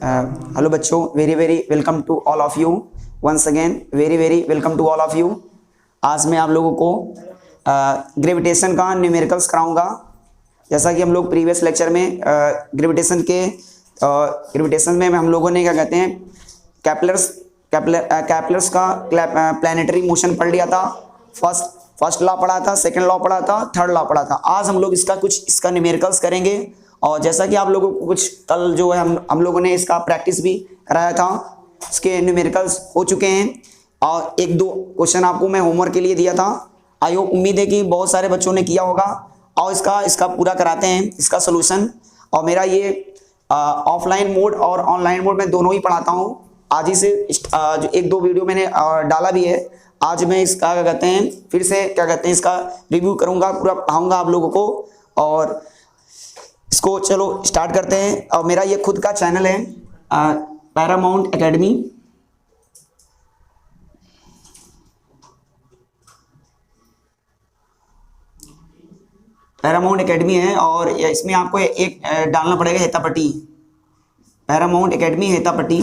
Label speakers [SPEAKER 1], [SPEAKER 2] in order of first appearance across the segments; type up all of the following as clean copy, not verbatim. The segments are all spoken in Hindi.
[SPEAKER 1] हेलो बच्चों, very very welcome to all of you once again, very very welcome to all of you. आज मैं आप लोगों को ग्रेविटेशन का न्यूमेरिकल्स कराऊंगा। जैसा कि हम लोग प्रीवियस लेक्चर में ग्रेविटेशन में हम लोगों ने क्या कहते हैं कैप्लर्स का प्लैनेटरी मोशन पढ़ लिया था। फर्स्ट लॉ पढ़ा था, सेकंड लॉ पढ़ा था, थर्ड लॉ पढ़ा था। आज हम लोग इसका न्यूमेरिकल्स करेंगे। और जैसा कि आप लोगों को कुछ कल जो है हम लोगों ने इसका प्रैक्टिस भी कराया था, इसके न्यूमेरिकल्स हो चुके हैं और एक दो क्वेश्चन आपको मैं होमवर्क के लिए दिया था। आई होप, उम्मीद है कि बहुत सारे बच्चों ने किया होगा। और इसका पूरा कराते हैं इसका सोल्यूशन। और मेरा ये ऑफलाइन मोड और ऑनलाइन मोड में दोनों ही पढ़ाता हूँ। आज ही से जो एक दो वीडियो मैंने डाला भी है। आज मैं इसका क्या कहते हैं फिर से क्या कहते हैं इसका रिव्यू करूँगा, पूरा पढ़ाऊँगा आप लोगों को। और इसको चलो स्टार्ट करते हैं। और मेरा ये खुद का चैनल है पैरामाउंट एकेडमी। पैरामाउंट एकेडमी है और इसमें आपको एक डालना पड़ेगा Hetapatti, Paramount academy Hetapatti,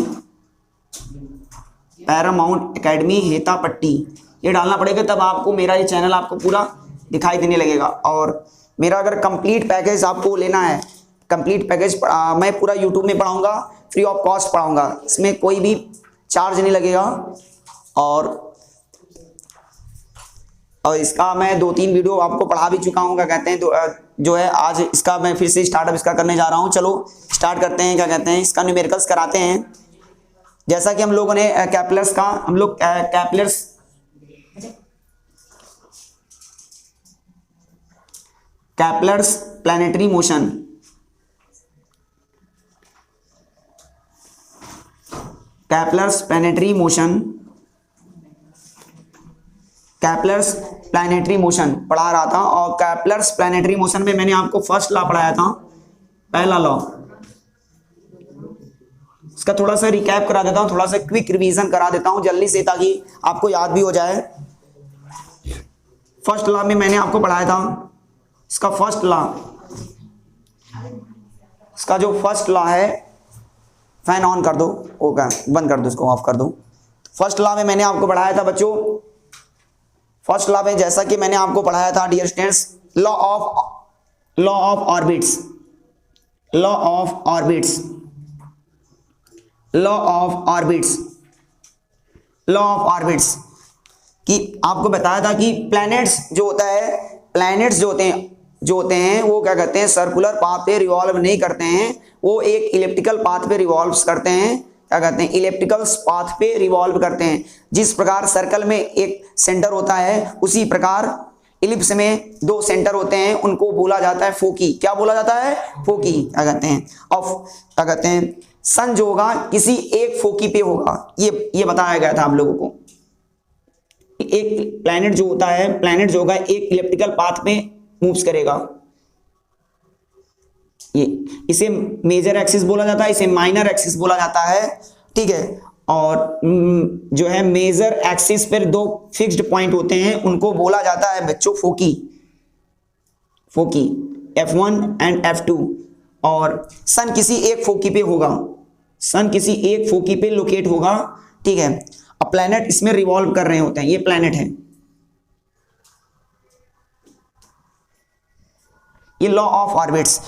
[SPEAKER 1] Paramount academy Hetapatti, ये डालना पड़ेगा। तब आपको मेरा ये चैनल आपको पूरा दिखाई देने लगेगा। और मेरा अगर कंप्लीट पैकेज आपको लेना है, कंप्लीट पैकेज मैं पूरा यूट्यूब में पढ़ाऊंगा, फ्री ऑफ कॉस्ट पढ़ाऊंगा, इसमें कोई भी चार्ज नहीं लगेगा। और इसका मैं 2-3 वीडियो आपको पढ़ा भी चुका हूँ। क्या कहते हैं तो जो है आज इसका मैं फिर से स्टार्टअप इसका करने जा रहा हूँ। चलो स्टार्ट करते हैं। क्या कहते हैं इसका न्यूमेरिकल्स कराते हैं। जैसा कि हम लोगों ने कैप्लर्स का Kepler's planetary motion, Kepler's planetary motion, Kepler's planetary motion पढ़ा रहा था। और कैप्लर्स प्लैनेटरी मोशन में मैंने आपको फर्स्ट लॉ पढ़ाया था, पहला लॉ। इसका थोड़ा सा रिकैप करा देता हूं, थोड़ा सा क्विक रिवीजन करा देता हूं जल्दी से, ताकि आपको याद भी हो जाए। फर्स्ट लॉ में मैंने आपको पढ़ाया था इसका फर्स्ट लॉ, इसका जो फर्स्ट लॉ है, फैन ऑन कर दो, ओके बंद कर दो, इसको ऑफ कर दो। फर्स्ट लॉ में मैंने आपको पढ़ाया था बच्चों, फर्स्ट लॉ में जैसा कि मैंने आपको पढ़ाया था dear students, law of orbits, law of orbits, law of orbits, law of orbits कि आपको बताया था कि प्लैनेट्स जो होता है, प्लैनेट्स जो होते हैं वो क्या कहते हैं सर्कुलर पाथ पे रिवॉल्व नहीं करते हैं, वो एक इलिप्टिकल पाथ पे रिवॉल्व करते हैं। क्या कहते हैं इलिप्टिकल पाथ पे रिवॉल्व करते हैं। जिस प्रकार सर्कल में एक सेंटर होता है, उसी प्रकार इलिप्स में 2 सेंटर होते हैं, उनको बोला जाता है फोकी। क्या बोला जाता है? फोकी। क्या कहते हैं क्या कहते हैं सन जो होगा किसी एक फोकी पे होगा, ये बताया गया था आप लोगों को। एक प्लैनेट जो होता है, प्लैनेट जो होगा एक इलिप्टिकल पाथ में मूव्स करेगा। इसे मेजर एक्सिस बोला जाता है, इसे माइनर एक्सिस बोला जाता है, ठीक है। और जो है मेजर एक्सिस पर 2 फिक्स्ड पॉइंट होते हैं, उनको बोला जाता है बच्चों फोकी, फोकी F1 एंड F2। और सन किसी एक फोकी पे होगा, सन किसी एक फोकी पे लोकेट होगा, ठीक है। अब प्लैनेट इसमें रिवॉल्व कर रहे होते हैं, ये प्लैनेट है। ये लॉ ऑफ ऑर्बिट्स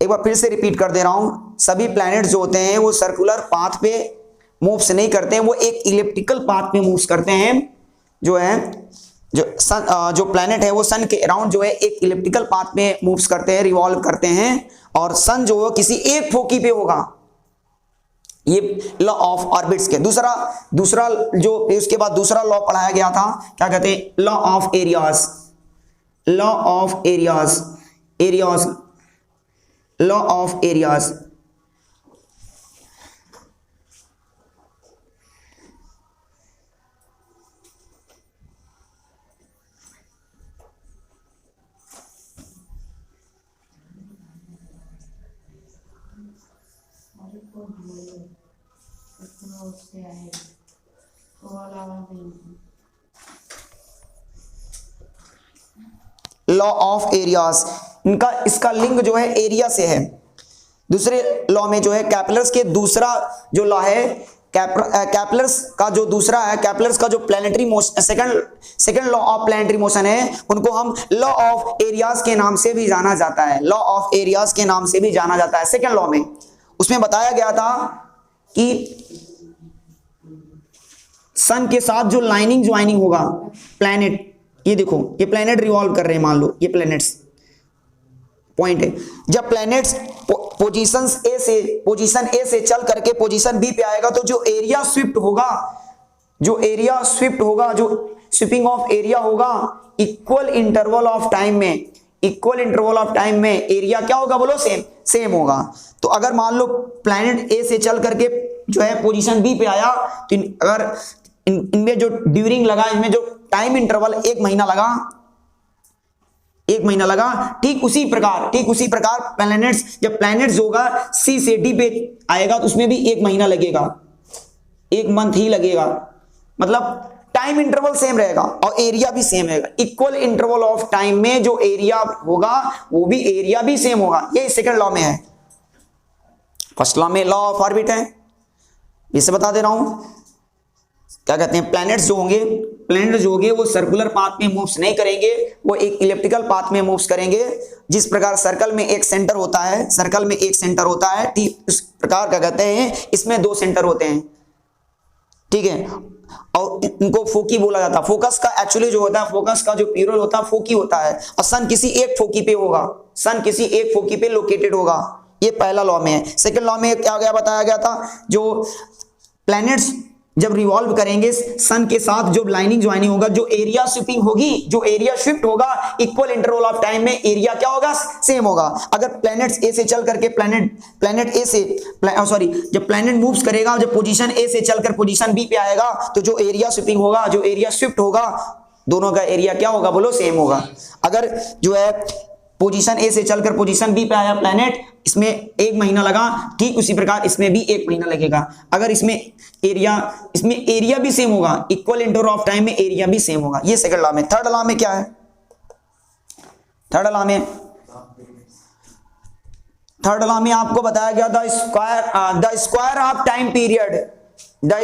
[SPEAKER 1] एक बार फिर से रिपीट कर दे रहा हूं। सभी प्लैनेट जो होते हैं वो सर्कुलर पाथ पे मूव्स नहीं करते हैं, वो एक इलिप्टिकल पाथ पे मूव्स करते हैं। जो है जो प्लैनेट है वो सन के अराउंड जो है एक इलिप्टिकल पाथ में मूव्स करते हैं, रिवॉल्व करते हैं। और सन जो किसी एक फोकी पे होगा, ये लॉ ऑफ ऑर्बिट्स के दूसरा जो उसके बाद दूसरा लॉ पढ़ाया गया था, क्या कहते हैं law of areas, law of areas, law of areas. Law of areas, इसका लिंक जो है एरिया से है। दूसरे लॉ में जो है कैपलर्स के दूसरा जो लॉ है, कैपलर्स का जो दूसरा है, कैपलर्स का जो planetary motion, second law of planetary motion है, उनको हम लॉ ऑफ एरियाज के नाम से भी जाना जाता है, लॉ ऑफ एरियाज के नाम से भी जाना जाता है। सेकंड लॉ में उसमें बताया गया था कि सन के साथ जो लाइनिंग ज्वाइनिंग होगा प्लैनेट, ये देखो ये प्लैनेट रिवॉल्व कर रहे हैं, मान लो ये प्लैनेट्स पॉइंट है, जब प्लैनेट्स पोजीशन ए से चल करके पोजीशन बी पे आएगा तो जो एरिया स्विफ्ट होगा, जो स्विपिंग ऑफ एरिया होगा इक्वल इंटरवल ऑफ टाइम में एरिया क्या होगा बोलो, सेम होगा। तो अगर मान लो प्लैनेट ए से चल करके जो है पोजीशन बी पे आया तो अगर इनमें जो ड्यूरिंग लगा, इनमें जो टाइम इंटरवल 1 महीना लगा, ठीक उसी प्रकार प्लैनेट्स, जब प्लैनेट्स होगा सी से डी पे आएगा तो उसमें भी 1 महीना लगेगा, 1 मंथ ही लगेगा, मतलब टाइम इंटरवल सेम रहेगा और एरिया भी सेम रहेगा। इक्वल इंटरवल ऑफ टाइम में जो एरिया होगा वो भी एरिया भी सेम होगा। ये सेकंड लॉ में है। फर्स्ट लॉ में लॉ ऑफ ऑर्बिट है, इसे बता दे रहा हूं। क्या कहते हैं, प्लैनेट्स जो होंगे वो सर्कुलर पाथ में मूव्स नहीं करेंगे, वो एक इलिप्टिकल पाथ में मूव्स करेंगे। जिस प्रकार सर्कल में एक सेंटर होता है, ठीक उस प्रकार क्या कहते हैं, इसमें 2 सेंटर होते हैं, ठीक है, और इनको फोकी बोला जाता है। फोकस का एक्चुअली जो होता है, फोकस का जो पीरियड होता है फोकी होता है, और सन किसी एक फोकी पे लोकेटेड होगा। ये पहला लॉ में है। सेकंड लॉ में क्या बताया गया था, जो प्लैनेट्स जब रिवॉल्व करेंगे सन के साथ, जो लाइनिंग ज्वाइनिंग होगा, जो एरिया स्विपिंग होगी, जो एरिया शिफ्ट होगा, इक्वल इंटरवल ऑफ टाइम में एरिया क्या होगा, सेम होगा। अगर प्लैनेट्स ए से चल करके जब प्लैनेट मूव्स करेगा, जब पोजीशन ए से चलकर पोजीशन बी पे आएगा तो जो एरिया स्विपिंग होगा, जो एरिया शिफ्ट होगा, दोनों का एरिया क्या होगा बोलो, सेम होगा। अगर जो है पोजीशन ए से चलकर पोजीशन बी पे आया प्लैनेट, इसमें 1 महीना लगा, ठीक उसी प्रकार इसमें भी 1 महीना लगेगा। अगर इसमें एरिया भी सेम होगा, इक्वल इंटरवल ऑफ टाइम में एरिया भी सेम होगा। ये सेकंड लॉ में। थर्ड लॉ में क्या है, थर्ड लॉ में आपको बताया गया the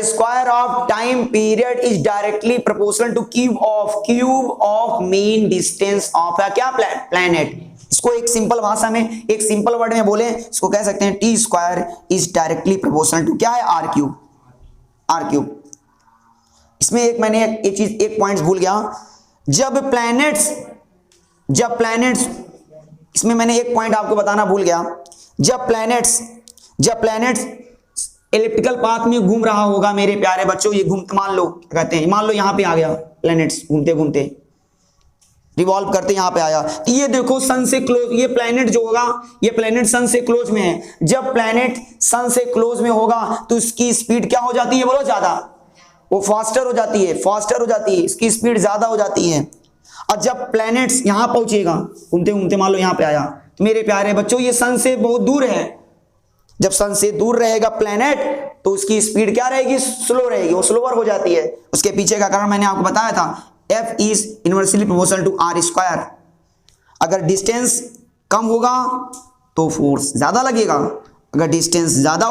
[SPEAKER 1] square of time period is directly proportional two cube of mean distance of क्या प्लैनेट। इसको एक सिंपल भाषा में, एक सिंपल वर्ड में बोले, इसको कह सकते हैं T square is directly proportional to क्या है, आर क्यूब। इसमें एक पॉइंट भूल गया, जब प्लैनेट्स इसमें मैंने एक पॉइंट आपको बताना भूल गया, जब प्लैनेट्स इलिप्टिकल पाथ में घूम रहा होगा मेरे प्यारे बच्चों, ये मान लो यहाँ पे आ गया प्लैनेट्स, घूमते घूमते रिवॉल्व करते यहाँ पे आया, ये देखो सन से क्लोज, ये प्लैनेट जो होगा, ये प्लैनेट सन से क्लोज में है। जब प्लैनेट सन से क्लोज में होगा तो इसकी स्पीड क्या हो जाती है बोलो, ज्यादा, वो फास्टर हो जाती है, इसकी स्पीड ज्यादा हो जाती है। और जब प्लैनेट्स यहाँ पहुंचेगा, घूमते घूमते मान लो यहाँ पे आया, तो मेरे प्यारे बच्चों ये सन से बहुत दूर है। जब सन से दूर रहेगा प्लैनेट तो उसकी स्पीड क्या रहेगी, स्लो रहेगी, वो स्लोअर हो जाती है। उसके पीछे का कारण मैंने आपको बताया था, F is inversely proportional to R square. अगर डिस्टेंस कम होगा तो फोर्स ज्यादा लगेगा, अगर डिस्टेंस ज्यादा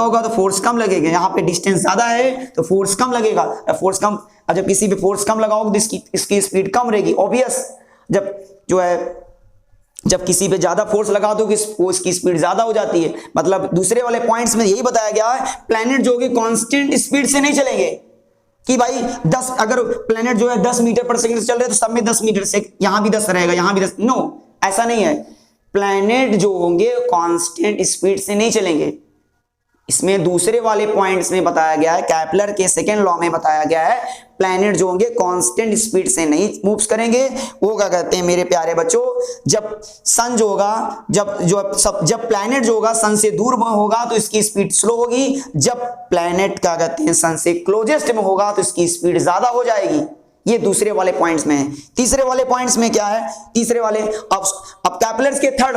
[SPEAKER 1] होगा तो फोर्स कम लगेगा। यहाँ पे डिस्टेंस ज्यादा है तो फोर्स कम लगेगा, फोर्स कम, जब किसी पे फोर्स कम लगाओगे तो इसकी स्पीड कम रहेगी, ऑब्वियस। जब किसी पे ज्यादा फोर्स लगा दो इसकी स्पीड ज्यादा हो जाती है। मतलब दूसरे वाले पॉइंट्स में यही बताया गया है, प्लैनेट जो कि कांस्टेंट स्पीड से नहीं चलेंगे कि भाई 10, अगर प्लैनेट जो है 10 मीटर पर सेकंड से चल रहे हैं तो सब में 10 मीटर से, यहां भी 10 रहेगा, यहां भी 10, नो, ऐसा नहीं है। प्लैनेट जो होंगे कांस्टेंट स्पीड से नहीं चलेंगे। इसमें दूसरे वाले पॉइंट्स में बताया गया है, कैपलर के सेकेंड लॉ में बताया गया है, प्लैनेट जो होंगे कांस्टेंट स्पीड से नहीं मूव्स करेंगे। वो क्या कहते हैं मेरे प्यारे बच्चों, जब सन जो होगा, जब प्लैनेट जो होगा सन से दूर में होगा तो इसकी स्पीड स्लो होगी, जब प्लैनेट क्या कहते हैं सन से क्लोजेस्ट में होगा तो इसकी स्पीड ज्यादा हो जाएगी। ये दूसरे वाले पॉइंट्स में है। तीसरे वाले पॉइंट्स में क्या है, तीसरे वाले अब कैपलर्स के थर्ड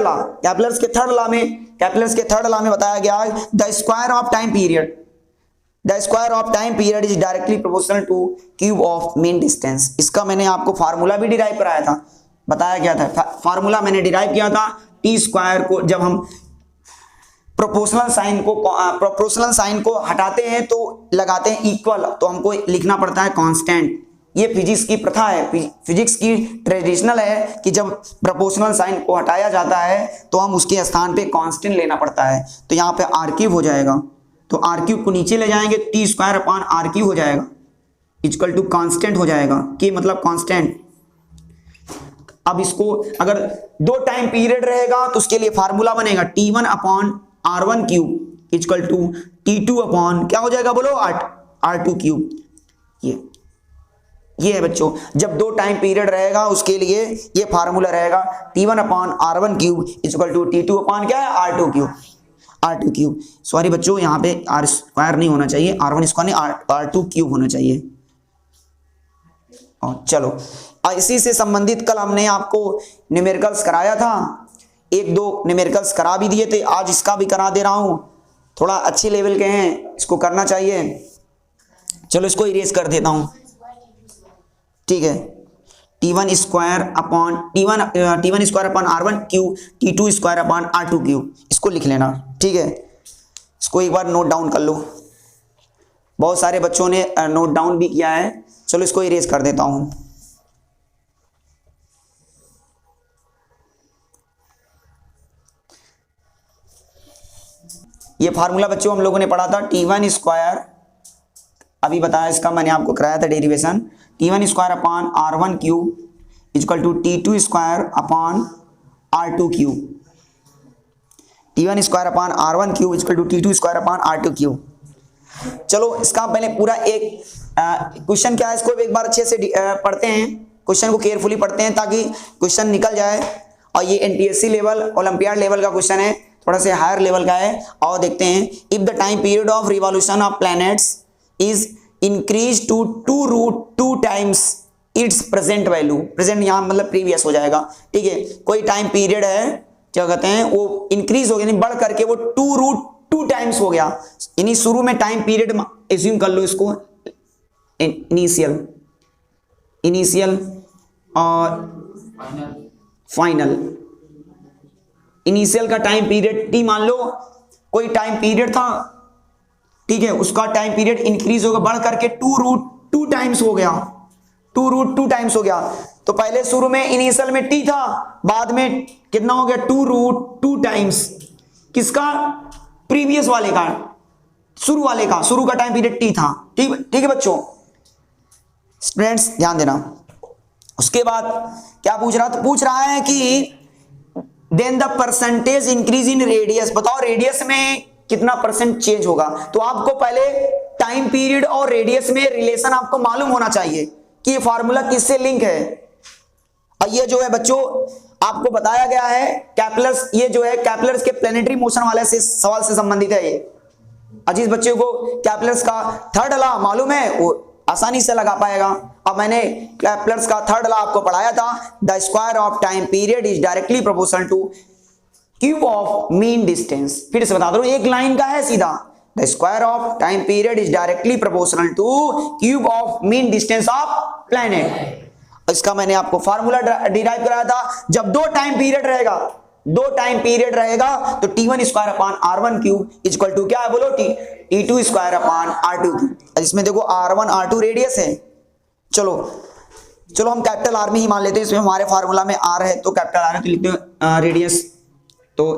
[SPEAKER 1] लॉ में बताया गया है, the square of time period is directly proportional two cube of mean distance. इसका मैंने आपको फार्मूला भी डिराइव कराया था, बताया गया था, फार्मूला मैंने डिराइव किया था टी स्क्वायर को जब हम प्रोपोर्शनल साइन को हटाते हैं तो लगाते हैं इक्वल, तो हमको लिखना पड़ता है कांस्टेंट। ये फिजिक्स की प्रथा है, फिजिक्स की ट्रेडिशनल है कि जब प्रोपोर्शनल साइन को हटाया जाता है तो हम उसके स्थान पे कांस्टेंट लेना पड़ता है। तो यहाँ पे आर क्यूब हो जाएगा, तो आर क्यूब को नीचे ले जाएंगे, T square upon R cube हो जाएगा इक्वल टू कांस्टेंट हो जाएगा, कि मतलब कांस्टेंट। अब इसको अगर 2 टाइम पीरियड रहेगा तो उसके लिए फार्मूला बनेगा T1 upon R1 cube equal to T2 upon क्या हो जाएगा बोलो, R2 क्यूब। ये है बच्चों, जब 2 टाइम पीरियड रहेगा उसके लिए ये फार्मूला रहेगा T1 upon R1 cube equal to T2 upon क्या है, R2 क्यूब। सॉरी बच्चों, यहाँ पे R स्क्वायर नहीं होना चाहिए, R1 स्क्वायर नहीं, R2 क्यूब होना चाहिए। और चलो इसी से संबंधित कल हमने आपको न्यूमेरिकल्स कराया था, 1-2 न्यूमेरिकल्स करा भी दिए थे, आज इसका भी करा दे रहा हूं। थोड़ा अच्छे लेवल के हैं, इसको करना चाहिए। चलो इसको इरेज कर देता हूं, ठीक है। T1 square upon R1 cube, T2 square upon R2 cube, इसको लिख लेना, ठीक है। इसको एक बार नोट डाउन कर लो, बहुत सारे बच्चों ने नोट डाउन भी किया है। चलो इसको इरेज कर देता हूं। ये फार्मूला बच्चों हम लोगों ने पढ़ा था, T1 स्क्वायर, अभी बताया इसका मैंने आपको कराया था derivation, T1 square upon R1 cube equal to T2 square upon R2 cube. T1 square upon R1 cube equal to T2 square upon R2 cube. चलो इसका पहले पूरा एक क्वेश्चन क्या है, इसको एक बार अच्छे से पढ़ते हैं, क्वेश्चन को केयरफुली पढ़ते हैं ताकि क्वेश्चन निकल जाए। और ये NTSC लेवल, ओलंपियाड लेवल का क्वेश्चन है, थोड़ा से हायर लेवल का है। और देखते हैं, if the time period of revolution of planets is increase to 2√2 times its present value, present यहाँ मतलब प्रीवियस हो जाएगा, ठीक है। कोई टाइम पीरियड है, क्या कहते हैं, वो इंक्रीज हो गया, बढ़ करके वो 2√2 टाइम्स हो गया। यानी शुरू में टाइम पीरियड एज्यूम कर लो इसको, इनिशियल और फाइनल। इनिशियल का टाइम पीरियड टी मान लो, कोई टाइम पीरियड था, ठीक है, उसका टाइम पीरियड इंक्रीज होगा, बढ़ करके 2√2 टाइम्स हो गया, 2√2 टाइम्स हो गया। तो पहले शुरू में इनिशियल में टी था, बाद में कितना हो गया, 2√2 टाइम्स किसका, प्रीवियस वाले का, शुरू वाले का, शुरू का टाइम पीरियड टी था, ठीक है बच्चों। स्टूडेंट्स ध्यान देना। उसके बाद क्या पूछ रहा है कि then the percentage increase in radius, बताओ रेडियस में कितना परसेंट चेंज होगा। तो आपको पहले टाइम पीरियड और रेडियस में रिलेशन आपको मालूम होना चाहिए कि ये फार्मूला किससे लिंक है। और ये जो है बच्चों आपको बताया गया है कैपलर्स, ये जो है कैपलर्स के प्लेनेटरी मोशन वाले से सवाल से संबंधित है। ये अजीज बच्चों को कैपलर्स का थर्ड लॉ मालूम है, वो आसानी से लगा पाएगा। अब मैंने कैपलर्स का थर्ड लॉ आपको पढ़ाया था, the square of time period is directly proportional two cube of mean distance. फिर से बता दो, एक लाइन का है सीधा, the square of time period is directly proportional two cube of mean distance of planet. इसका मैंने आपको फार्मूला डिराइव कराया था। जब 2 टाइम पीरियड रहेगा, 2 टाइम पीरियड रहेगा तो T1 square upon R1 cube equal to क्या है बोलो, T2 square upon R2 cube. इसमें देखो R1 R2 रेडियस है। चलो हम कैपिटल R में ही मान लेते हैं, इसमें हमारे फार्मूला में R है तो कैपिटल R है, तो लिखते हैं रेडियस, तो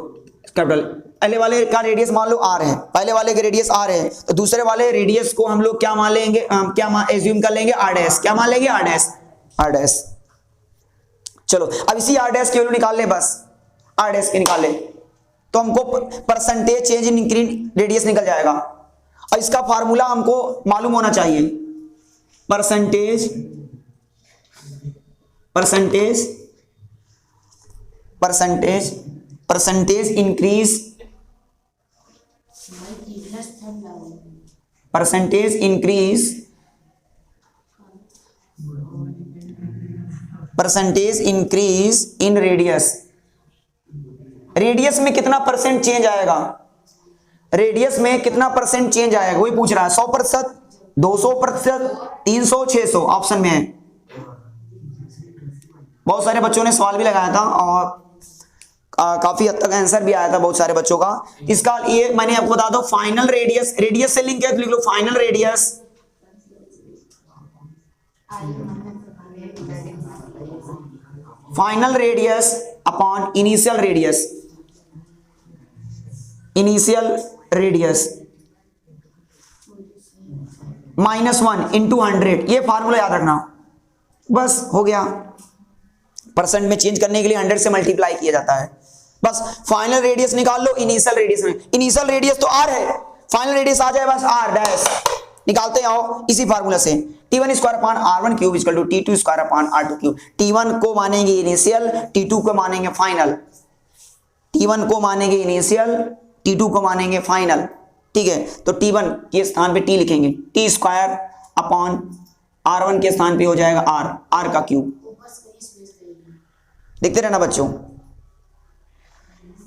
[SPEAKER 1] कैपिटल पहले वाले का रेडियस मान लो R है, पहले वाले का रेडियस R है, तो दूसरे वाले रेडियस को हम लोग क्या मान लेंगे, क्या एज्यूम कर लेंगे, R डैश। क्या मान लेंगे, R डैश। चलो अब इसी R डैश की वैल्यू निकाल ले, बस R डैश के निकाल ले तो हमको percentage change in increase radius निकल जाएगा। और इसका फार्मूला हमको मालूम होना चाहिए, percentage increase in radius. Radius में कितना परसेंट चेंज आएगा, रेडियस में कितना परसेंट चेंज आएगा वही पूछ रहा है। 100%, 200%, 300, 600 ऑप्शन में है। बहुत सारे बच्चों ने सवाल भी लगाया था और काफी हद तक आंसर भी आया था बहुत सारे बच्चों का इसका। ये मैंने आपको बता दो फाइनल रेडियस, रेडियस से लिंक है तो लिख लो final radius, final radius upon initial radius, initial radius -1 into 100। ये फार्मूला याद रखना, बस हो गया। परसेंट में चेंज करने के लिए 100 से मल्टीप्लाई किया जाता है। बस फाइनल रेडियस निकाल लो इनिशियल रेडियस में, इनिशियल रेडियस तो r है, फाइनल रेडियस आ जाए बस r डैश, निकालते आओ इसी फार्मूला से। t1 square upon r1 cube equal to t2 square upon r2 cube. t1 को मानेंगे इनिशियल, t2 को मानेंगे फाइनल, t1 को मानेंगे इनिशियल, t2 को मानेंगे फाइनल, ठीक है। तो t1 के स्थान पे t लिखेंगे, t स्क्वायर अपॉन r1 के स्थान पे हो जाएगा r का क्यूब। देखते रहना बच्चों,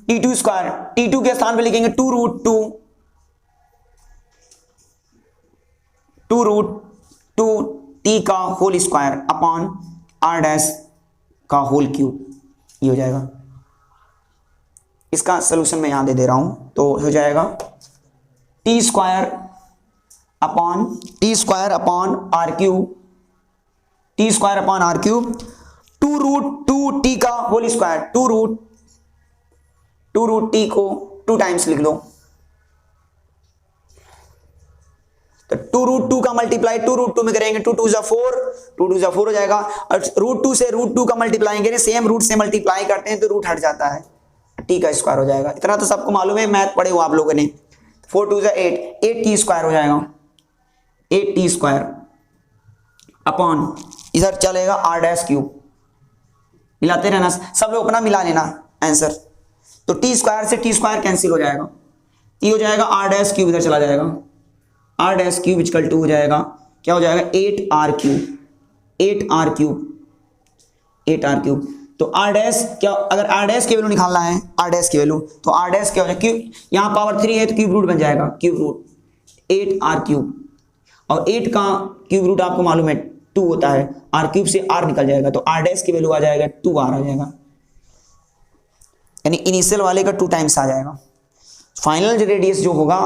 [SPEAKER 1] t2 स्क्वायर, t2 के स्थान पे लिखेंगे 2 रूट टू t का whole square upon r dash का होल क्यूब, ये हो जाएगा। इसका सलूशन मैं यहां दे रहा हूं, तो हो जाएगा t square upon r cube, t square upon r cube 2 root 2t का होल स्क्वायर, 2 रूट t को 2 टाइम्स लिख लो, तो 2 रूट 2 का मल्टीप्लाई 2 रूट 2 में करेंगे, 2 2 जा 4, 2 2 जा 4 हो जाएगा। और रूट 2 से रूट 2 का मल्टीप्लाई करें, सेम रूट से मल्टीप्लाई करते हैं तो रूट हट जाता है, t का स्क्वायर हो जाएगा। इतना तो सबको मालूम है, मैथ पढ़े हो आप लोगों ने। 4 2 जा 8, 8t स्क्वायर हो जाएगा, 8t स्क्वायर अपॉन इधर चलेगा r डैश क्यूब, मिलाते रहना सब लोग, अपना मिला लेना आंसर। तो t स्क्वायर से t स्क्वायर कैंसिल हो जाएगा, ये हो जाएगा r डैश क्यूब, इधर चला जाएगा, r dash cube equal to हो जाएगा, क्या हो जाएगा 8r क्यूब, 8r क्यूब। तो r डैश क्या, अगर r डैश की वैल्यू निकालना है, r डैश की वैल्यू, तो r डैश क्या हो जाएगा, क्यूब यहाँ पावर 3 है तो क्यूब रूट बन जाएगा, क्यूब रूट 8r क्यूब, और 8 का क्यूब रूट आपको मालूम है 2 होता है, r क्यूब से r निकल जाएगा, तो r डैश की वैल्यू आ जाएगा 2r आ जाएगा, यानी इनिशियल वाले का 2 टाइम्स आ जाएगा। फाइनल रेडियस जो होगा,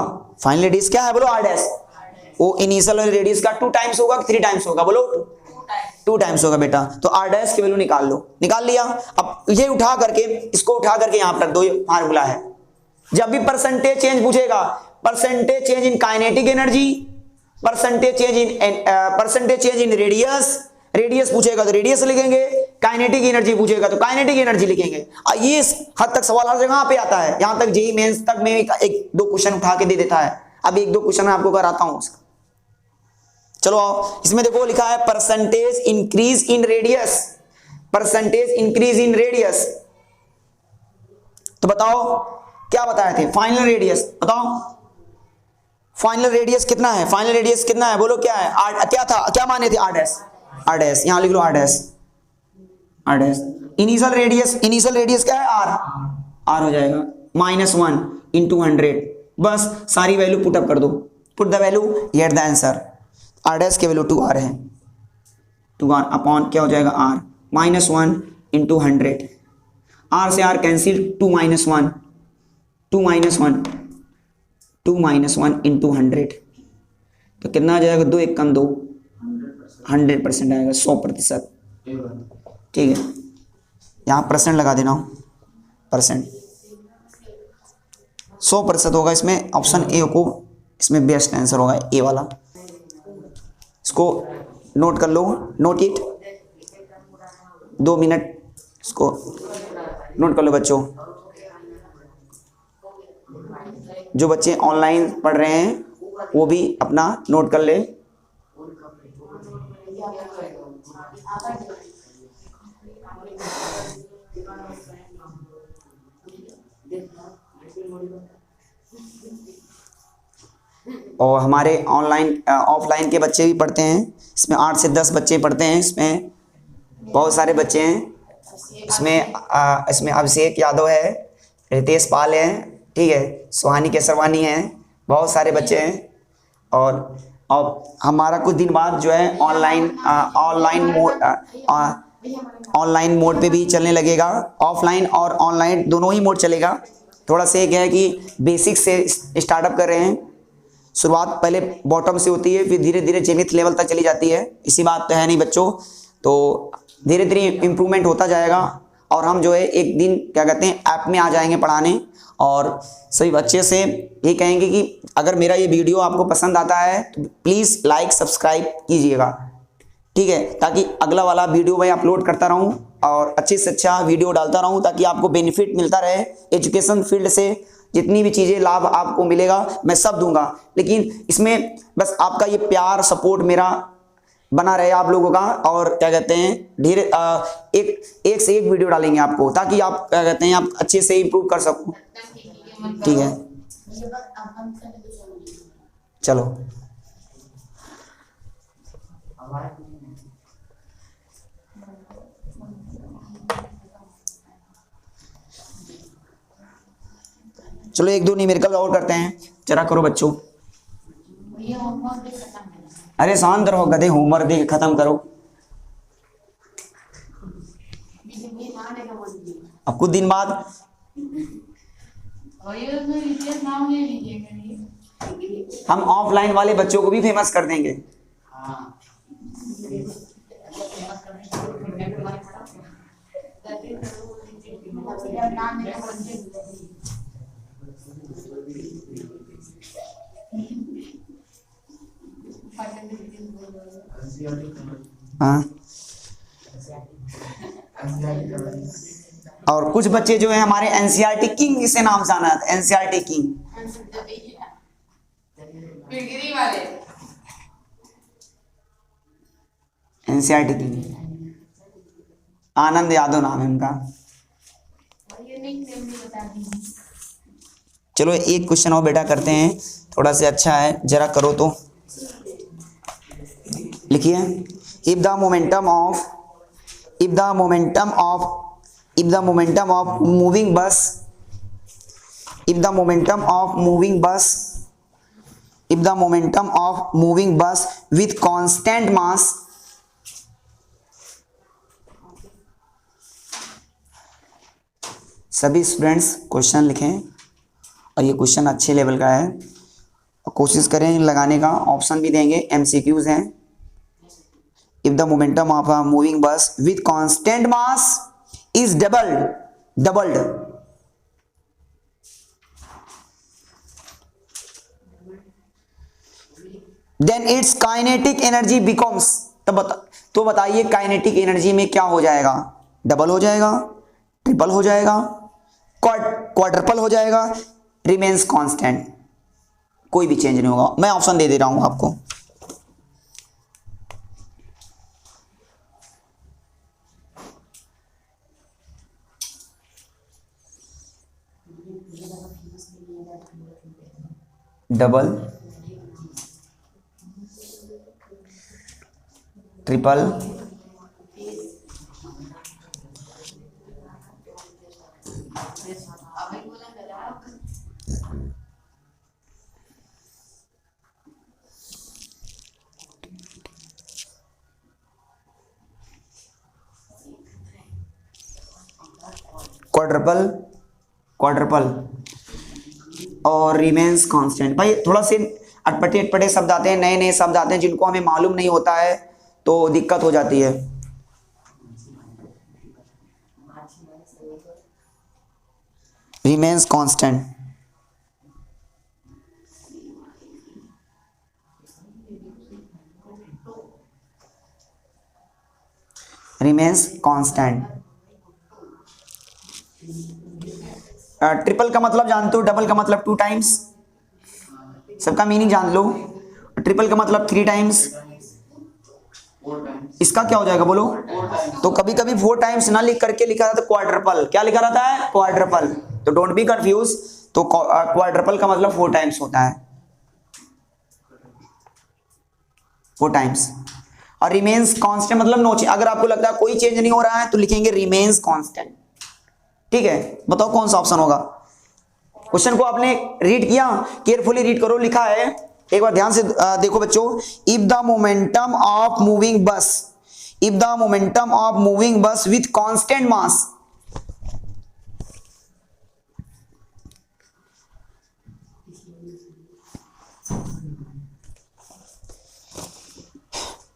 [SPEAKER 1] फाइनल रेडियस क्या है बोलो, r डैश, वो इनिशियल वाले रेडियस का 2 टाइम्स होगा, 3 टाइम्स होगा बोलो, 2 टाइम्स होगा बेटा। तो r डैश की वैल्यू निकाल लो, निकाल लिया। अब ये उठा करके, इसको उठा करके यहां पर रख दो, ये फार्मूला है। जब भी परसेंटेज चेंज पूछेगा, percentage change in kinetic energy, percentage change in radius, radius पूछेगा तो रेडियस लिखेंगे, काइनेटिक एनर्जी पूछेगा तो काइनेटिक एनर्जी लिखेंगे। ये हद तक सवाल हर जगह पे आता है, यहां तक जेईई मेंस तक में 1-2 क्वेश्चन उठा के दे देता है। अब 1-2 क्वेश्चन मैं आपको कराता हूं उसका। चलो आओ, इसमें देखो लिखा है percentage increase in radius, percentage increase in radius. तो बताओ क्या बताए थे, फाइनल रेडियस बताओ, फाइनल रेडियस कितना है, फाइनल रेडियस कितना है बोलो, क्या है, क्या था, क्या माने थे, r डैश, यहां लिख लो r डैश। इनिशियल रेडियस क्या है, r हो जाएगा -1 इंटू 100, बस सारी वैल्यू पुट अप कर दो, put the value, get the answer. r dash की वैल्यू 2r है, 2r अपॉन क्या हो जाएगा r -1 इंटू 100, r से r कैंसिल, 2 - 1 इंटू 100, तो कितना आ जाएगा, 2 1 2, 100% आएगा, 100%, ठीक है। यहाँ परसेंट लगा देना, परसेंट 100% होगा इसमें, ऑप्शन ए को इसमें बेस्ट आंसर होगा, ए वाला। इसको नोट कर लो, नोट इट, 2 मिनट इसको नोट कर लो बच्चों। जो बच्चे ऑनलाइन पढ़ रहे हैं वो भी अपना नोट कर ले। और हमारे ऑनलाइन ऑफलाइन के बच्चे भी पढ़ते हैं, इसमें 8 से 10 बच्चे पढ़ते हैं, इसमें बहुत सारे बच्चे हैं, इसमें अभिषेक यादव है, रितेश पाल है, ठीक है, सुहानी केसरवानी है, बहुत सारे बच्चे हैं। और हमारा कुछ दिन बाद जो है ऑनलाइन ऑनलाइन मोड पे भी चलने लगेगा, ऑफलाइन और ऑनलाइन दोनों ही मोड चलेगा। थोड़ा सा एक है कि बेसिक से स्टार्टअप कर रहे हैं, शुरुआत पहले बॉटम से होती है, फिर धीरे धीरे चयनित लेवल तक चली जाती है। इसी बात तो है नहीं बच्चों, तो धीरे धीरे इम्प्रूवमेंट होता जाएगा और हम जो है एक दिन क्या कहते हैं ऐप में आ जाएंगे पढ़ाने। और सभी बच्चे से ये कहेंगे कि अगर मेरा ये वीडियो आपको पसंद आता है तो प्लीज़ लाइक सब्सक्राइब कीजिएगा, ठीक है, ताकि अगला वाला वीडियो मैं अपलोड करता रहूं और अच्छे से अच्छा वीडियो डालता रहूं, ताकि आपको बेनिफिट मिलता रहे। एजुकेशन फील्ड से जितनी भी चीज़ें लाभ आपको मिलेगा मैं सब दूंगा, लेकिन इसमें बस आपका ये प्यार सपोर्ट मेरा बना रहे आप लोगों का। और क्या कहते हैं धीरे एक से एक वीडियो डालेंगे आपको, ताकि आप क्या कहते हैं आप अच्छे से इम्प्रूव कर सको, ठीक है। चलो चलो एक दो न्यूमेरिकल और करते हैं, जरा करो बच्चों। अरे शांत रहो गधे, होमवर्क दे खत्म करो। अब कुछ दिन बाद हम ऑफलाइन वाले बच्चों को भी फेमस कर देंगे। हाँ, और कुछ बच्चे जो है हमारे एनसीईआरटी किंग इसे नाम जाना है, NCERT king NCERT king Anand Yadav नाम है उनका। चलो एक क्वेश्चन और बेटा करते हैं, थोड़ा सा अच्छा है, जरा करो तो लिखिए। If the momentum of moving बस with constant mass सभी स्टूडेंट्स क्वेश्चन लिखें और ये क्वेश्चन अच्छे लेवल का है, कोशिश करें लगाने का, ऑप्शन भी देंगे, एमसीक्यूज हैं। If the momentum of a moving bus with constant mass is doubled then its kinetic energy becomes, तो बताइए काइनेटिक एनर्जी में क्या हो जाएगा? डबल हो जाएगा, ट्रिपल हो जाएगा, क्वाड्रपल हो जाएगा, रिमेन्स कांस्टेंट, कोई भी चेंज नहीं होगा। मैं ऑप्शन दे रहा हूं आपको। डबल, ट्रिपल, क्वाड्रपल और रिमेन्स कांस्टेंट। भाई थोड़ा से अटपटे शब्द आते हैं, नए नए शब्द आते हैं जिनको हमें मालूम नहीं होता है तो दिक्कत हो जाती है। Remains constant, remains constant. Triple का मतलब जानते हो, डबल का मतलब 2 टाइम्स, सबका मीनिंग जान लो। ट्रिपल का मतलब 3 टाइम्स, इसका क्या हो जाएगा बोलो? तो कभी कभी 4 टाइम्स ना लिख करके लिखा रहता है क्वाड्रपल, क्या लिखा रहता है? क्वाड्रपल। तो डोंट बी कंफ्यूज, तो क्वाड्रपल का मतलब 4 टाइम्स होता है, 4 टाइम्स। और रिमेन्स कांस्टेंट मतलब नो चेंज, अगर आपको लगता है कोई चेंज नहीं हो रहा है तो लिखेंगे रिमेन्स कांस्टेंट, ठीक है। बताओ कौन सा ऑप्शन होगा? क्वेश्चन को आपने रीड किया, केयरफुली रीड करो, लिखा है एक बार ध्यान से देखो बच्चों। If the momentum of moving बस if the momentum of moving bus with constant मास,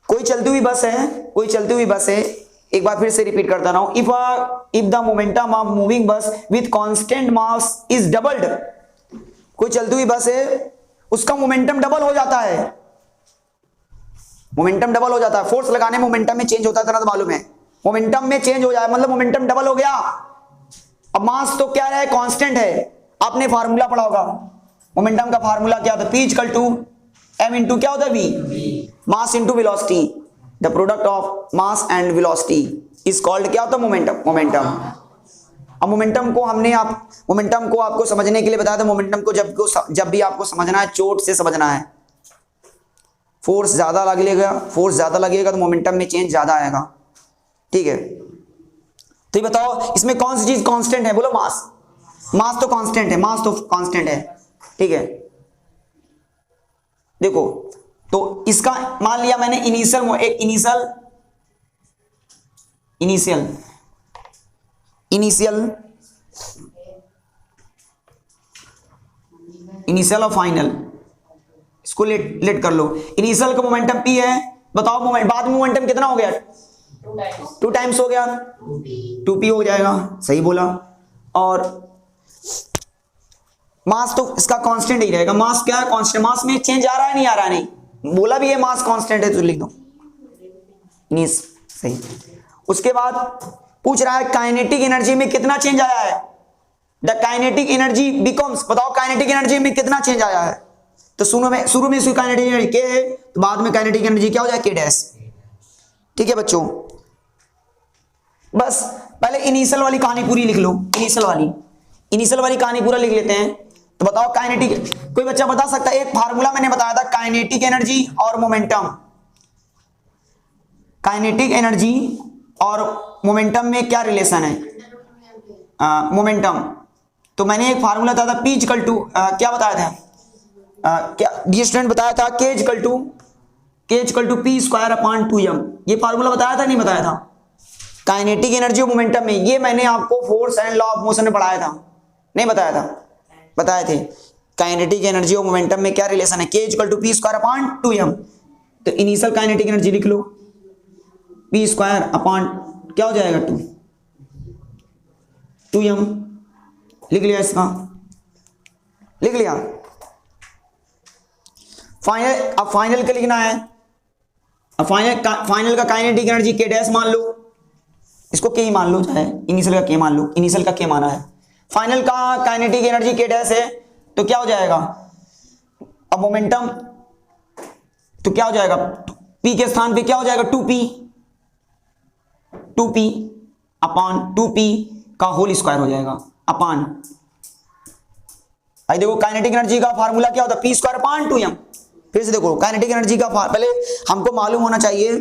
[SPEAKER 1] कोई चलती हुई बस है, कोई चलती हुई बस है, एक बार फिर से रिपीट करता रहा हूं, if the momentum of moving bus with constant mass is doubled, कोई चलती हुई बस है, उसका मोमेंटम डबल हो जाता है, मोमेंटम डबल हो जाता है, फोर्स लगाने में मोमेंटम में चेंज होता है, तो मालूम है, मोमेंटम में चेंज हो जाए मतलब मोमेंटम डबल हो गया। अब मास तो क्या है, कांस्टेंट है, आपने फार्मूला पढ़ा होगा, मोमेंटम का फार्मूला क्या होता है, P equal to m into क्या होता है, v, mass into velocity, the product of mass and velocity is called क्या होता है, मोमेंटम। अब मोमेंटम को हमने मोमेंटम को आपको समझने के लिए बताया था, मोमेंटम को जब भी आपको समझना है चोट से समझना है, फोर्स ज्यादा लगेगा तो मोमेंटम में चेंज ज्यादा आएगा, ठीक है। तो ये बताओ इसमें कौन सी चीज कांस्टेंट है, बोलो मास, मास तो कांस्टेंट है, ठीक है। देखो तो इसका मान लिया मैंने इनिशियल और फाइनल, इसको लेट कर लो। इनिशियल का मोमेंटम P है, बताओ बाद में मोमेंटम कितना हो गया, 2 टाइम्स हो गया, 2p हो जाएगा, सही बोला। और मास तो इसका कांस्टेंट ही रहेगा, मास क्या है, कांस्टेंट, मास में चेंज आ रहा है नहीं आ रहा है, नहीं बोला भी है मास कांस्टेंट है तो लिख दो सही। उसके बाद पूछ रहा है काइनेटिक एनर्जी में कितना चेंज आया है, द काइनेटिक एनर्जी बिकम्स, बताओ काइनेटिक एनर्जी में कितना चेंज आया है, तो शुरू में इसकी काइनेटिक एनर्जी के है, तो बाद में काइनेटिक एनर्जी क्या हो जाए, के डैश, ठीक है बच्चों। बस पहले इनिशियल वाली कहानी पूरी लिख लो, इनिशियल वाली कहानी पूरा लिख लेते हैं। तो बताओ काइनेटिक, कोई बच्चा बता सकता है, एक फार्मूला मैंने बताया था काइनेटिक एनर्जी और मोमेंटम, काइनेटिक एनर्जी और मोमेंटम में क्या रिलेशन है, मोमेंटम, तो मैंने एक फार्मूला बताया था P इक्वल टू क्या बताया था, क्या डी स्टूडेंट बताया था, K equal to P square upon 2m, ये फार्मूला बताया था नहीं बताया था, काइनेटिक एनर्जी और मोमेंटम में, ये मैंने आपको force and law of motion में पढ़ाया था, नहीं बताया था, बताए थे। काइनेटिक एनर्जी और मोमेंटम में क्या रिलेशन है, K equal to P square upon 2m, तो इनिशियल काइनेटिक एनर्जी लिख लो, P स्क्वायर अपॉन क्या हो जाएगा 2m, लिख लिया, इसका लिख लिया। फाइनल, अब फाइनल का लिखना है, अब फाइनल का काइनेटिक एनर्जी K डैश मान लो, इसको K ही मान लो, चाहे इनिशियल का K मान लो, इनिशियल का K माना है, फाइनल का काइनेटिक एनर्जी K डैश है, तो क्या हो जाएगा, अब मोमेंटम तो क्या हो जाएगा, P के स्थान पे क्या हो जाएगा, 2p अपॉन 2p का होल स्क्वायर हो जाएगा अपॉन, आई देखो काइनेटिक एनर्जी का फार्मूला क्या होता है, P स्क्वायर अपॉन 2m। फिर से देखो काइनेटिक एनर्जी का पहले हमको मालूम होना चाहिए,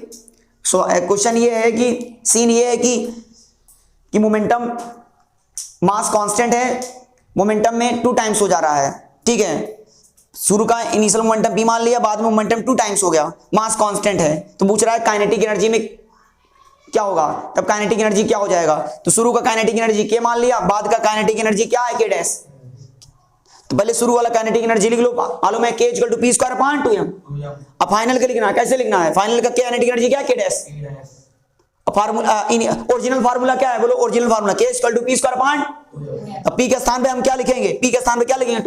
[SPEAKER 1] क्वेश्चन ये है कि सीन ये है कि मोमेंटम, मास कांस्टेंट है, मोमेंटम में 2 टाइम्स हो जा रहा है, ठीक है, शुरू का इनिशियल मोमेंटम P मान लिया, बाद में मोमेंटम 2 टाइम्स हो गया, मास कांस्टेंट है, तो पूछ रहा है काइनेटिक एनर्जी में क्या होगा, तब काइनेटिक एनर्जी क्या हो जाएगा, तो शुरू का काइनेटिक एनर्जी K मान लिया, बाद का काइनेटिक एनर्जी क्या है, K डैश, तो पहले शुरू वाला काइनेटिक एनर्जी लिख लो, मालूम है K equal to P square upon 2m। अब फाइनल का लिखना है, कैसे लिखना है, फाइनल का काइनेटिक एनर्जी क्या है, K डैश, अब फार्मूला ओरिजिनल फार्मूला क्या है, बोलो original formula K equal to P square upon, अब P के स्थान पे हम क्या लिखेंगे, P के स्थान पे क्या लिखेंगे,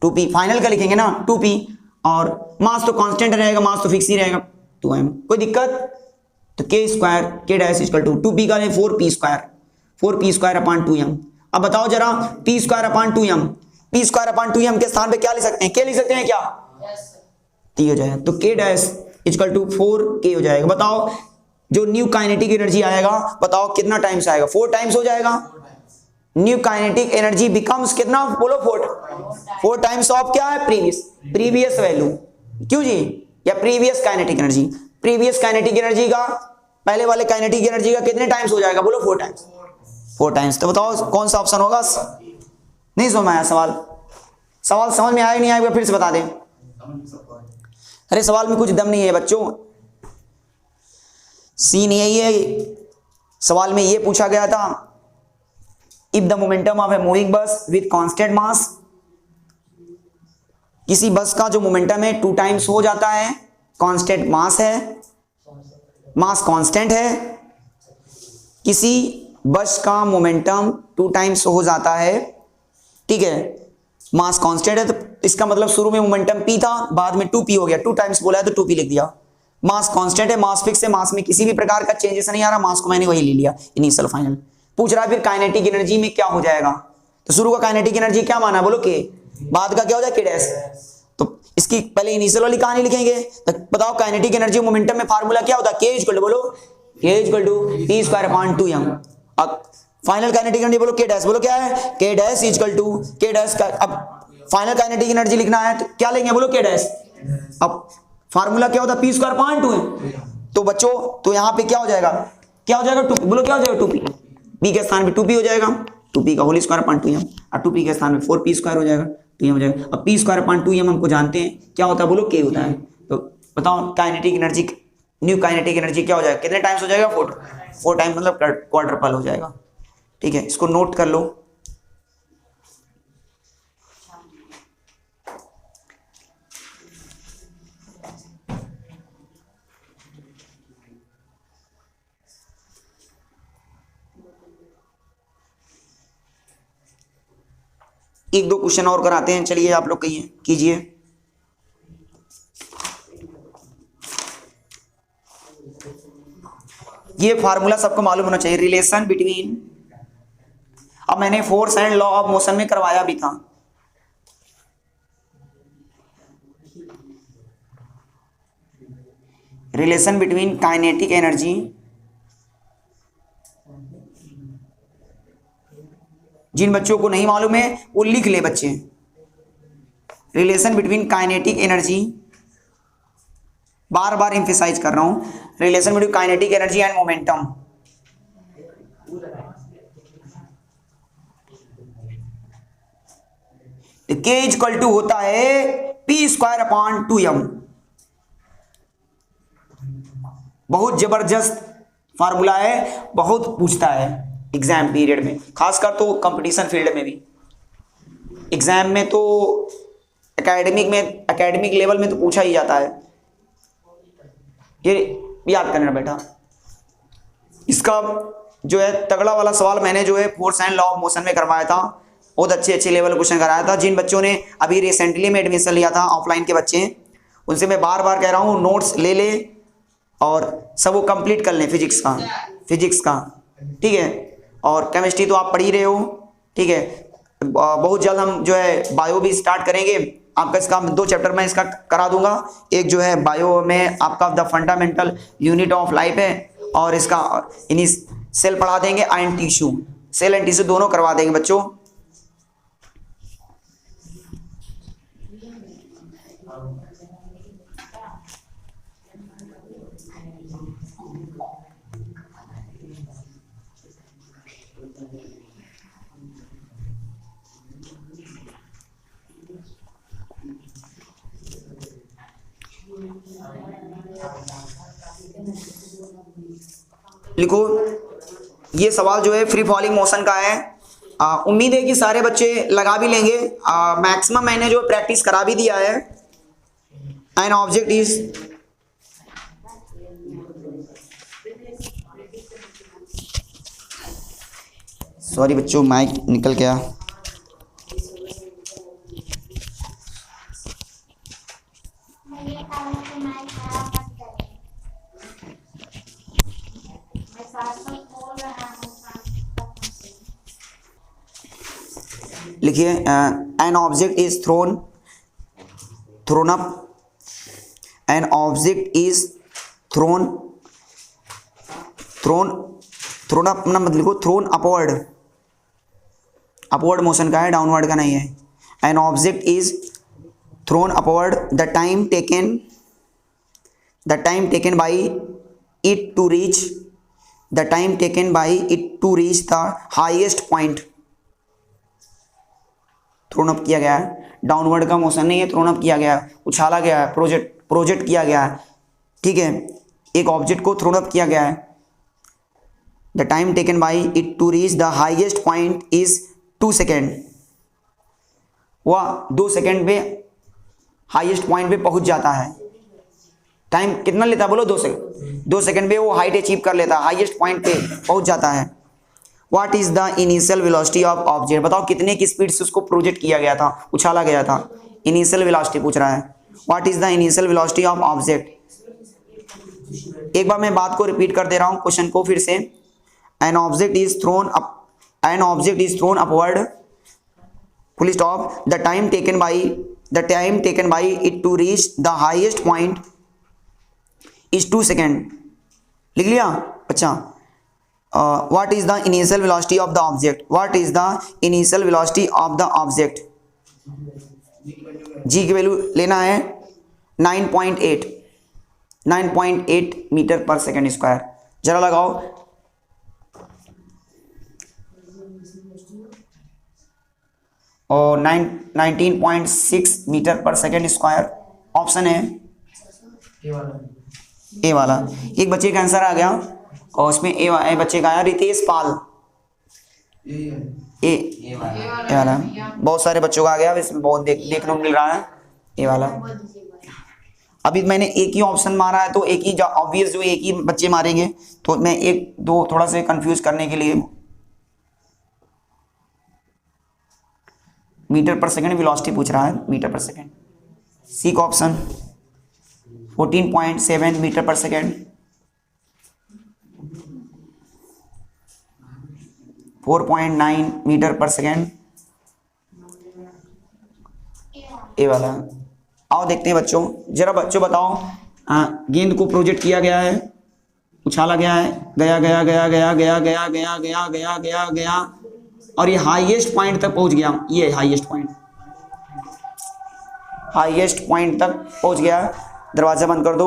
[SPEAKER 1] 2p, फाइनल का लिखेंगे ना 2p, और मास तो कांस्टेंट रहेगा, मास तो फिक्स ही रहेगा 2m, कोई दिक्कत, तो K square K dash equal to 2p का 4p स्क्वायर अपॉन 2m। अब बताओ जरा P square upon 2m, P square upon 2m के स्थान पे क्या लिख सकते हैं, K लिख सकते हैं क्या, T हो जाएगा, तो K dash equal to 4k हो जाएगा। बताओ जो न्यू काइनेटिक एनर्जी आएगा, बताओ कितना टाइम्स आएगा, 4 टाइम्स हो जाएगा, न्यू काइनेटिक एनर्जी बिकम्स कितना, बोलो 4 टाइम्स ऑफ क्या है, प्रीवियस वैल्यू, क्यों जी, या previous kinetic energy, previous kinetic energy का पहले वाले काइनेटिक एनर्जी का कितने टाइम्स हो जाएगा, बोलो 4 टाइम्स। तो बताओ कौन सा ऑप्शन होगा, नहीं समझ में आया सवाल समझ में आया नहीं आएगा, फिर से बता दें, अरे सवाल में कुछ दम नहीं है बच्चों, सीन यही है, सवाल में ये पूछा गया था, if the momentum of a moving bus with constant मास, किसी बस का जो मोमेंटम है 2 टाइम्स हो जाता है, कांस्टेंट मास है, मास कांस्टेंट है, किसी बस का मोमेंटम 2 टाइम्स हो जाता है, ठीक है, मास कांस्टेंट है, तो इसका मतलब शुरू में मोमेंटम p था, बाद में 2p हो गया, 2 टाइम्स बोला है तो 2p लिख दिया। मास कांस्टेंट है, मास फिक्स है, मास में किसी भी प्रकार का चेंजेस नहीं आ रहा, मास को मैंने वही ले लिया इनिशियल फाइनल। पूछ रहा है फिर काइनेटिक एनर्जी में क्या हो जाएगा, तो शुरू का काइनेटिक एनर्जी क्या माना बोलो के, बाद का क्या हो जाए के डैश, तो इसकी पहले इनिशियल वाली कहानी लिखेंगे। तो बताओ काइनेटिक एनर्जी मोमेंटम में फार्मूला क्या होता है, के इक्वल टू बोलो, K equal to p square upon 2m। अब फाइनल काइनेटिक एनर्जी बोलो के डैश, बोलो क्या है, के डैश इक्वल टू के डैश का, अब फाइनल काइनेटिक एनर्जी लिखना है तो क्या लेंगे बोलो के डैश, अब फार्मूला क्या होता है p स्क्वायर अपॉन 2m। तो बच्चों तो यहाँ पे क्या हो जाएगा, क्या हो जाएगा 2, बोलो क्या हो जाएगा 2p, p के स्थान पे 2p हो जाएगा, 2p का होल स्क्वायर अपॉन 2m, और 2p के स्थान पे 4p स्क्वायर हो जाएगा, 2m हो जाएगा। अब p स्क्वायर अपॉन 2m हमको जानते हैं क्या होता है बोलो k होता है। तो बताओ kinetic energy, new kinetic energy क्या हो जाएगा, कितने टाइम्स हो जाएगा 4 टाइम, मतलब क्वाड्रपल हो जाएगा, ठीक है, इसको नोट कर लो। एक दो क्वेश्चन और कराते हैं, चलिए आप लोग कहिए, कीजिए। ये फार्मूला सबको मालूम होना चाहिए, रिलेशन बिटवीन, अब मैंने force and law of motion में करवाया भी था, रिलेशन बिटवीन काइनेटिक एनर्जी, जिन बच्चों को नहीं मालूम है वो लिख ले बच्चे, रिलेशन बिटवीन काइनेटिक एनर्जी, बार बार एम्फेसाइज कर रहा हूं, relation between kinetic energy and momentum. के इक्वल टू होता है p स्क्वायर अपॉन 2m। बहुत जबरदस्त फार्मूला है, बहुत पूछता है एग्जाम पीरियड में, खासकर तो कंपटीशन फील्ड में भी, एग्जाम में तो एकेडमिक लेवल में तो पूछा ही जाता है, ये याद करना बेटा। इसका जो है तगड़ा वाला सवाल मैंने जो है force and law of motion में करवाया था, बहुत अच्छे लेवल क्वेश्चन कराया था। जिन बच्चों ने अभी रिसेंटली में एडमिशन लिया था, ऑफलाइन के बच्चे, उनसे मैं बार बार कह रहा हूँ नोट्स ले ले और सब वो कंप्लीट कर लें, फिजिक्स का, ठीक है, और केमिस्ट्री तो आप पढ़ ही रहे हो, ठीक है, बहुत जल्द हम जो है बायो भी स्टार्ट करेंगे आपका, इसका 2 चैप्टर में इसका करा दूंगा, एक जो है बायो में आपका the fundamental unit of life है, और इसका इन्हीं सेल पढ़ा देंगे and tissue, cell and tissue दोनों करवा देंगे बच्चों। लिखो, ये सवाल जो है फ्री फॉलिंग मोशन का है, उम्मीद है कि सारे बच्चे लगा भी लेंगे, मैक्सिमम मैंने जो प्रैक्टिस करा भी दिया है। एन ऑब्जेक्ट इज, सॉरी बच्चों माइक निकल गया, लिखिए, N object is throne up, N object is throne up, ना मत लिखो, थ्रोन अपवर्ड मोशन का है, डाउनवर्ड का नहीं है। An object is thrown upward, the time taken by it to reach the highest point, thrown up किया गया है, डाउनवर्ड का मोशन नहीं है, थ्रोन अप किया गया है, उछाला गया है, प्रोजेक्ट किया गया है, ठीक है, एक ऑब्जेक्ट को थ्रोन अप किया गया है, the time taken by it to reach the highest point is 2 second. वह 2 सेकेंड पे हाईएस्ट पॉइंट पे पहुंच जाता है। टाइम कितना लेता है बोलो? 2 सेकेंड। 2 सेकेंड पे वो हाइट अचीव कर लेता है, हाईएस्ट पॉइंट पे पहुंच जाता है। What is the initial velocity of object? बताओ कितने की स्पीड से उसको प्रोजेक्ट किया गया था, उछाला गया था। इनिशियल वेलोसिटी पूछ रहा है। What is the initial velocity of object? एक बार मैं बात को रिपीट कर दे रहा हूं, क्वेश्चन को फिर से। An object is thrown upward, full stop, the time taken by it to reach the highest point is 2 second. लिख लिया? अच्छा। What is the initial velocity of the object? What is the initial velocity of the object? G की वैल्यू लेना है 9.8 मीटर पर सेकेंड स्क्वायर। जरा लगाओ। और 19.6 मीटर पर सेकेंड स्क्वायर ऑप्शन है ए वाला। एक बच्चे का आंसर आ गया और उसमें ए बच्चे का आया, रितेश पाल। ए वाला बहुत सारे बच्चों का आ गया, इसमें बहुत देखने को मिल रहा है ए वाला। अभी मैंने एक ही ऑप्शन मारा है तो एक ही ऑब्वियस जो एक ही बच्चे मारेंगे, तो मैं एक दो थोड़ा से कंफ्यूज करने के लिए मीटर पर सेकंड वेलोसिटी पूछ रहा है। मीटर पर सेकंड, सी का ऑप्शन 14.7 मीटर पर सेकंड, 4.9 मीटर पर सेकंड, ए वाला। आओ देखते हैं बच्चों, जरा बच्चों बताओ, गेंद को प्रोजेक्ट किया गया है, उछाला गया है, गया गया गया गया गया गया गया गया गया गया गया और ये हाईएस्ट पॉइंट तक पहुंच गया। ये हाईएस्ट पॉइंट तक पहुंच गया। दरवाजा बंद कर दो।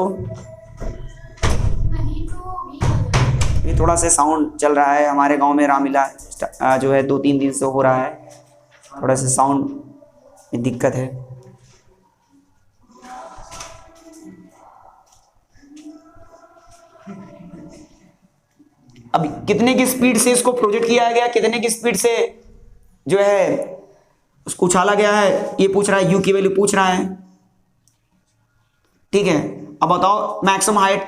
[SPEAKER 1] ये थोड़ा सा साउंड चल रहा है हमारे गांव में, रामलीला जो है 2-3 दिन से हो रहा है, थोड़ा सा साउंड में दिक्कत है। अब कितने की स्पीड से इसको प्रोजेक्ट किया गया, कितने की स्पीड से जो है उसको उछाला गया है, ये पूछ रहा है, यू की वैल्यू पूछ रहा है। ठीक है, अब बताओ मैक्सिमम हाइट।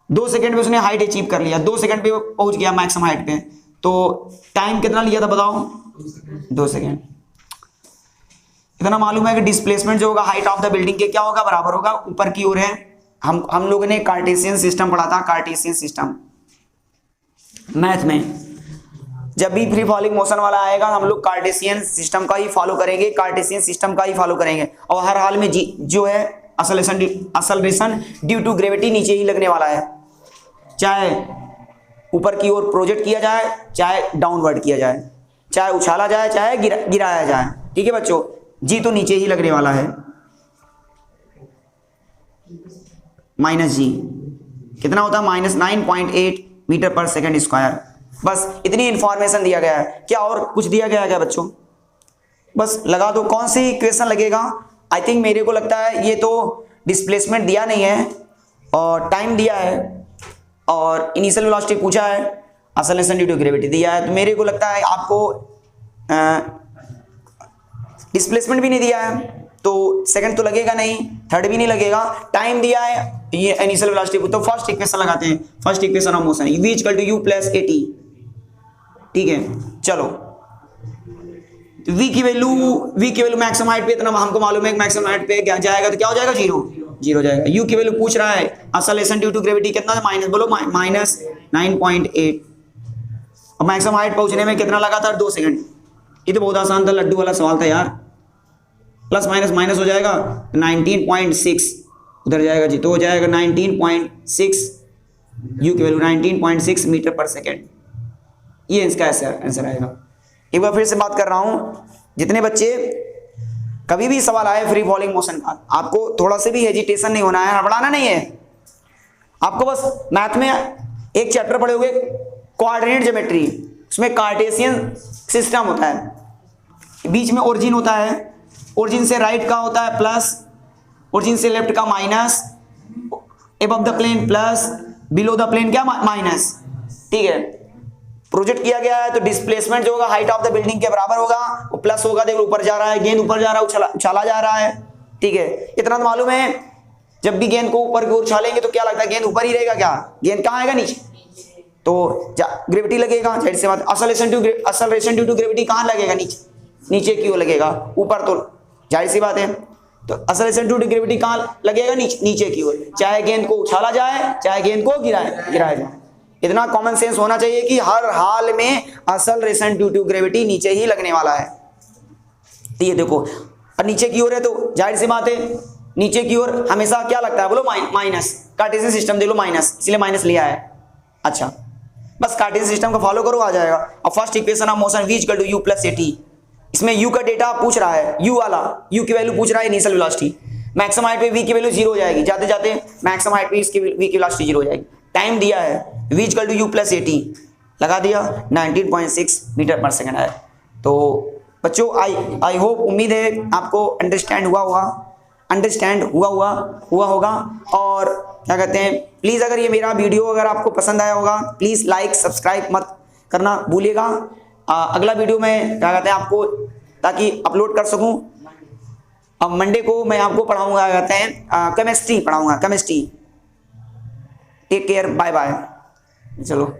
[SPEAKER 1] 2 सेकंड में उसने हाइट अचीव कर लिया, 2 सेकंड पे पहुंच गया मैक्सिमम हाइट पे, तो टाइम कितना लिया था बताओ? 2 सेकंड। इतना मालूम है कि डिस्प्लेसमेंट जो होगा हाइट ऑफ द बिल्डिंग के क्या होगा, बराबर होगा, ऊपर की ओर है। हम लोगों ने कार्टेशियन सिस्टम पढ़ा था, कार्टेशियन सिस्टम मैथ में। जब भी फ्री फॉलिंग मोशन वाला आएगा हम लोग कार्टेशियन सिस्टम का ही फॉलो करेंगे, कार्टेशियन सिस्टम का ही फॉलो करेंगे। और हर हाल में जो है असलेशन ड्यू टू ग्रेविटी नीचे ही लगने वाला है, चाहे ऊपर की ओर प्रोजेक्ट किया जाए, चाहे डाउनवर्ड किया जाए, चाहे उछाला जाए, चाहे गिराया जाए। ठीक है बच्चों, जी तो नीचे ही लगने वाला है। माइनस जी कितना होता है? -9.8 मीटर पर सेकंड स्क्वायर। बस इतनी इंफॉर्मेशन दिया गया है, क्या और कुछ दिया गया है क्या बच्चों? बस लगा दो। कौन सी इक्वेशन लगेगा? आई थिंक मेरे को लगता है ये तो डिस्प्लेसमेंट दिया नहीं है और टाइम दिया है और इनिशियल वेलोसिटी पूछा है, एक्सेलरेशन ड्यू टू ग्रेविटी दिया है, तो मेरे को लगता है आपको डिस्प्लेसमेंट भी नहीं दिया है, तो सेकंड तो लगेगा नहीं, थर्ड भी नहीं लगेगा। टाइम दिया है, ये इनिशियल वेलोसिटी, तो फर्स्ट इक्वेशन लगाते हैं। First equation of motion v equal to u plus at। ठीक है, चलो v की वैल्यू मैक्सिमम हाइट पे इतना हमको मालूम है, मैक्सिमम हाइट पे क्या जाएगा, तो क्या हो जाएगा? 0 जाएगा। u की वैल्यू पूछ रहा है, एक्सेलरेशन ड्यू टू ग्रेविटी कितना है? माइनस बोलो, -9.8। और मैक्सिमम हाइट पहुंचने में कितना लगा था? 2 सेकंड। ये तो बहुत आसान था, लड्डू वाला सवाल था यार। प्लस माइनस माइनस हो जाएगा, 19.6 उधर जाएगा जी, तो हो जाएगा 19.6, यू की वैल्यू 19.6 मीटर पर सेकेंड। ये इसका आंसर आएगा। एक बार फिर से बात कर रहा हूं, जितने बच्चे कभी भी सवाल आए फ्री फॉलिंग मोशन का, आपको थोड़ा से भी हेजिटेशन नहीं होना है, हड़बड़ाना नहीं है। आपको बस मैथ में एक चैप्टर पढ़े हुए कोऑर्डिनेट ज्योमेट्री, उसमें कार्टेशियन सिस्टम होता है, बीच में ओरिजिन होता है, ओरिजिन से राइट का होता है प्लस ओरिजिन से लेफ्ट का minus, above the plane plus, below the plane क्या माइनस। ठीक है, प्रोजेक्ट किया गया है तो डिस्प्लेसमेंट जो होगा हाइट ऑफ द बिल्डिंग के बराबर होगा, वो प्लस होगा, देखो ऊपर जा रहा है, गेंद ऊपर जा रहा है, उछाला जा रहा है। ठीक है, इतना तो मालूम है, जब भी गेंद को ऊपर की ओर उछालेंगे तो क्या लगता है, गेंद ऊपर ही रहेगा, क्या गेंद कहाँ आएगा, नीचे। तो ग्रेविटी लगेगा, जाहिर सी बात, असलेशन ड्यू टू ग्रेविटी कहाँ लगेगा, नीचे की ओर लगेगा, ऊपर तो जाहिर सी बात है। तो असलेशन ड्यू टू ग्रेविटी कहाँ लगेगा, नीचे की ओर, चाहे गेंद को उछाला जाए चाहे गेंद को गिराया जाए। इतना कॉमन सेंस होना चाहिए कि हर हाल में असलेशन ड्यू टू ग्रेविटी नीचे ही लगने वाला है। तो ये देखो, और नीचे की ओर है तो जाहिर सी बात है, नीचे की ओर हमेशा क्या लगता है, बोलो माइनस। कार्टेशियन सिस्टम देख लो माइनस, इसलिए माइनस लिया है। अच्छा, बस कार्टेशियन सिस्टम को फॉलो करो, आ जाएगा। और first equation of motion v equal to u plus at, इसमें u का डेटा पूछ रहा है, u वाला, u की वैल्यू पूछ रहा है इनिशियल वेलोसिटी। मैक्सिमम हाइट पे v की वैल्यू 0 हो जाएगी, जाते जाते मैक्सिमम हाइट पे इसकी v की वेलोसिटी 0 हो जाएगी। टाइम दिया है v equal to u plus at, लगा दिया, 19.6 मीटर पर सेकंड है। तो बच्चों आई होप, उम्मीद है आपको अंडरस्टैंड हुआ होगा। और क्या कहते हैं, प्लीज़ अगर ये मेरा वीडियो अगर आपको पसंद आया होगा, प्लीज़ लाइक सब्सक्राइब मत करना भूलिएगा। अगला वीडियो में क्या कहते हैं आपको, ताकि अपलोड कर सकूं, अब मंडे को मैं आपको पढ़ाऊंगा, क्या कहते हैं केमिस्ट्री पढ़ाऊंगा, chemistry. Take care, bye bye. चलो।